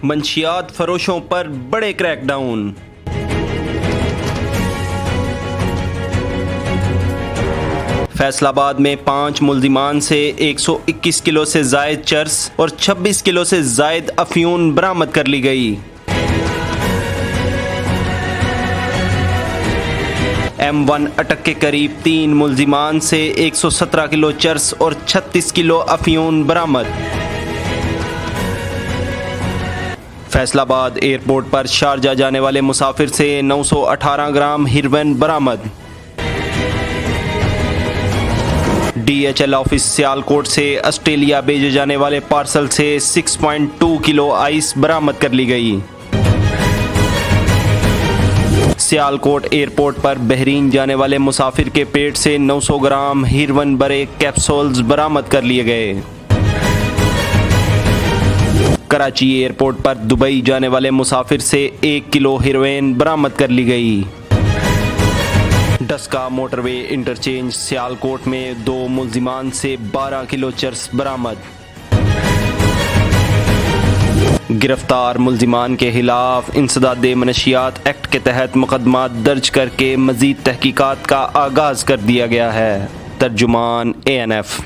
मंशियात फरोशों पर बड़े क्रैकडाउन। फैसलाबाद में 5 मुल्जिमान से 121 किलो से जायद चर्स और 26 किलो से जायद अफयून बरामद कर ली गई। M1 अटक के करीब 3 मुल्जिमान से 117 किलो चर्स और 36 किलो अफयून बरामद। फैसलाबाद एयरपोर्ट पर शारजा जाने वाले मुसाफिर से 918 ग्राम हेरोइन बरामद। DHL ऑफिस सियालकोट से ऑस्ट्रेलिया भेजे जाने वाले पार्सल से 6.2 किलो आइस बरामद कर ली गई। सियालकोट एयरपोर्ट पर बहरीन जाने वाले मुसाफिर के पेट से 900 ग्राम हेरोइन भरे कैप्सूल्स बरामद कर लिए गए। कराची एयरपोर्ट पर दुबई जाने वाले मुसाफिर से 1 किलो हेरोइन बरामद कर ली गई। डस्का मोटरवे इंटरचेंज सियालकोट में 2 मुल्जिमान से 12 किलो चर्स बरामद। गिरफ्तार मुल्जिमान के खिलाफ इंसदाद मनशियात एक्ट के तहत मुकदमा दर्ज करके मजीद तहकीकात का आगाज कर दिया गया है। तर्जुमान ANF।